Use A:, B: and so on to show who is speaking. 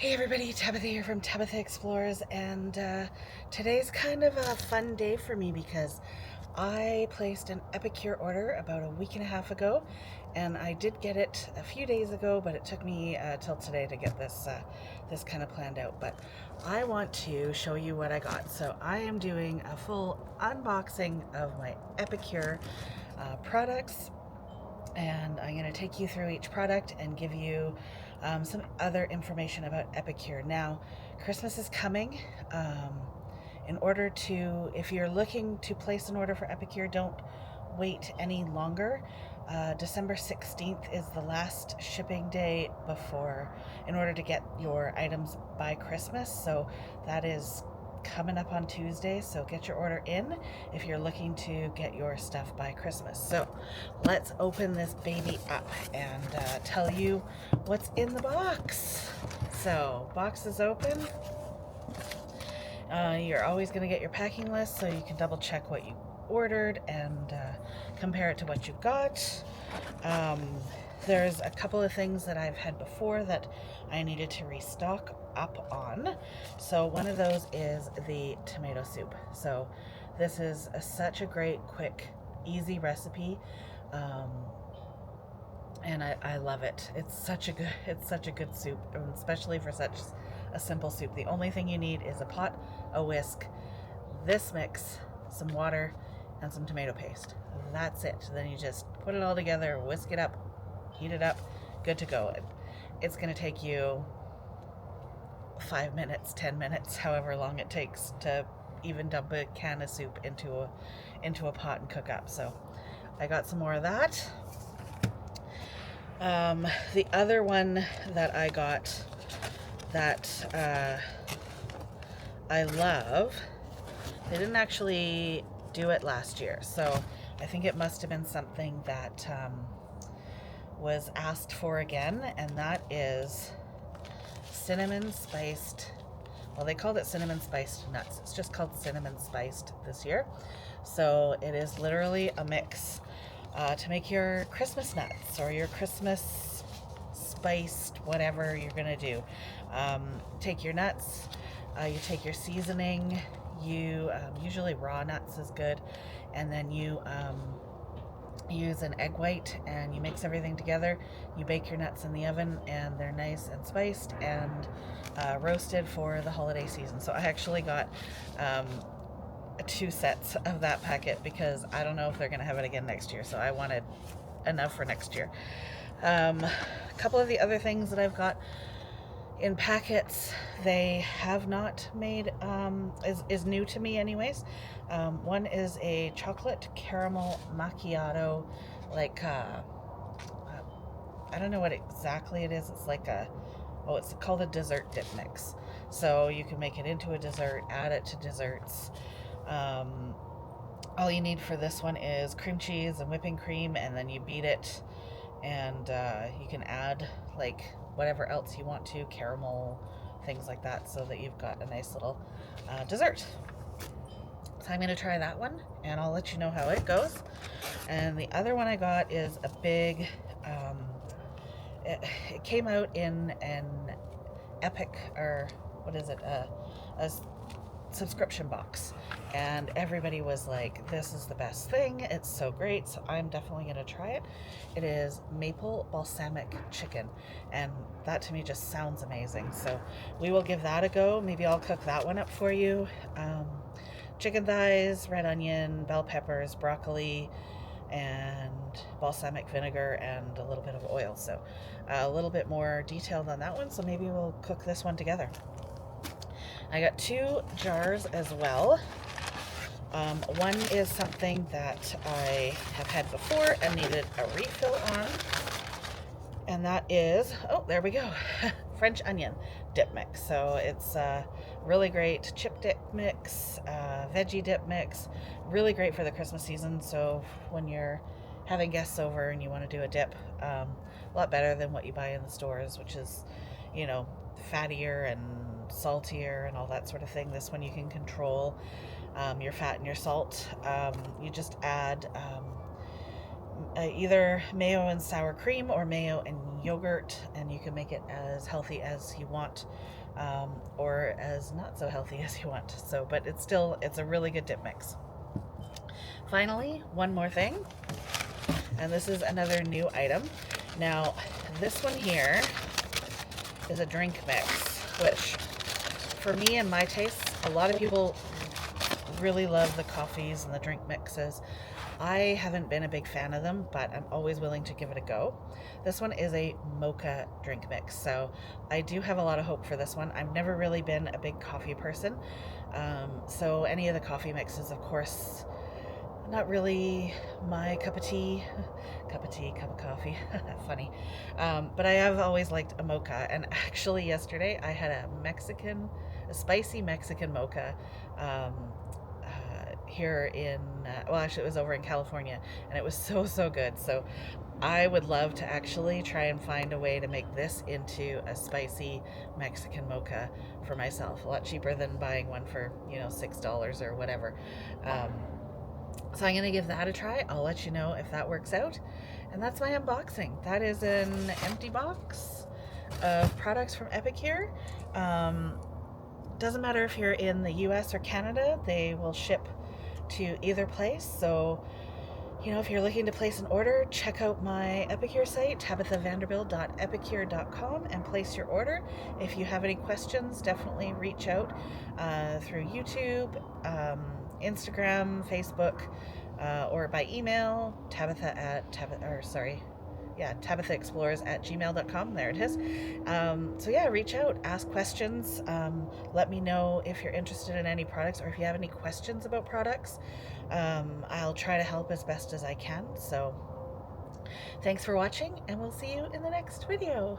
A: Hey everybody, Tabitha here from Tabitha Explores, and today's kind of a fun day for me because I placed an Epicure order about a week and a half ago, and I did get it a few days ago, but it took me till today to get this kind of planned out. But I want to show you what I got. So I am doing a full unboxing of my Epicure products, and I'm going to take you through each product and give you some other information about Epicure. Now, Christmas is coming. If you're looking to place an order for Epicure, don't wait any longer. December 16th is the last shipping day in order to get your items by Christmas. So that is coming up on Tuesday, so get your order in if you're looking to get your stuff by Christmas. So let's open this baby up and tell you what's in the box. So box is open. You're always going to get your packing list so you can double check what you ordered and compare it to what you got. There's a couple of things that I've had before that I needed to restock up on. So one of those is the tomato soup. So this is such a great, quick, easy recipe. And I love it. It's such a good soup, especially for such a simple soup. The only thing you need is a pot, a whisk, this mix, some water, and some tomato paste. That's it. Then you just put it all together, whisk it up, heat it up, good to go. It's going to take you 5 minutes, 10 minutes, however long it takes to even dump a can of soup into a pot and cook up. So I got some more of that. The other one that I got that I love, they didn't actually do it last year, so I think it must have been something that was asked for again, and that is cinnamon spiced, well, they called it cinnamon spiced nuts. It's just called cinnamon spiced this year. So it is literally a mix to make your Christmas nuts or your Christmas spiced whatever you're gonna do. Take your nuts, you take your seasoning, you usually raw nuts is good, and then you use an egg white and you mix everything together. You bake your nuts in the oven and they're nice and spiced and roasted for the holiday season. So I actually got 2 sets of that packet because I don't know if they're going to have it again next year, so I wanted enough for next year. A couple of the other things that I've got in packets they have not made is new to me anyways. One is a chocolate caramel macchiato, like I don't know what exactly it is. It's like it's called a dessert dip mix. So you can make it into a dessert, add it to desserts. All you need for this one is cream cheese and whipping cream, and then you beat it, and you can add like whatever else you want to, caramel, things like that, so that you've got a nice little dessert. So I'm going to try that one and I'll let you know how it goes. And the other one I got is a big, it came out in an a subscription box, and everybody was like, this is the best thing, it's so great, so I'm definitely going to try it. It is maple balsamic chicken, and that to me just sounds amazing, so we will give that a go. Maybe I'll cook that one up for you. Chicken thighs, red onion, bell peppers, broccoli, and balsamic vinegar, and a little bit of oil. So a little bit more detailed on that one, so maybe we'll cook this one together. I got 2 jars as well. One is something that I have had before and needed a refill on, and that is, oh, there we go, French onion dip mix. So it's really great chip dip mix, veggie dip mix, really great for the Christmas season. So when you're having guests over and you want to do a dip, a lot better than what you buy in the stores, which is, fattier and saltier and all that sort of thing. This one you can control your fat and your salt. You just add either mayo and sour cream or mayo and yogurt, and you can make it as healthy as you want, or as not so healthy as you want. So, but it's a really good dip mix. Finally, one more thing, and this is another new item. Now, this one here is a drink mix, which for me and my taste, a lot of people really love the coffees and the drink mixes. I haven't been a big fan of them, but I'm always willing to give it a go. This one is a mocha drink mix, so I do have a lot of hope for this one. I've never really been a big coffee person, so any of the coffee mixes, of course, not really my cup of tea. Cup of coffee. Funny. But I have always liked a mocha, and actually yesterday I had a spicy Mexican mocha here in, well, actually it was over in California, and it was so good. So I would love to actually try and find a way to make this into a spicy Mexican mocha for myself. A lot cheaper than buying one for, $6 or whatever. So I'm going to give that a try. I'll let you know if that works out. And that's my unboxing. That is an empty box of products from Epicure. Doesn't matter if you're in the US or Canada, they will ship to either place. So, if you're looking to place an order, check out my Epicure site, tabithavanderbilt.epicure.com, and place your order. If you have any questions, definitely reach out through YouTube, Instagram, Facebook, or by email, tabithaexplores@gmail.com. There it is. So yeah, reach out, ask questions. Let me know if you're interested in any products, or if you have any questions about products. I'll try to help as best as I can. So thanks for watching, and we'll see you in the next video.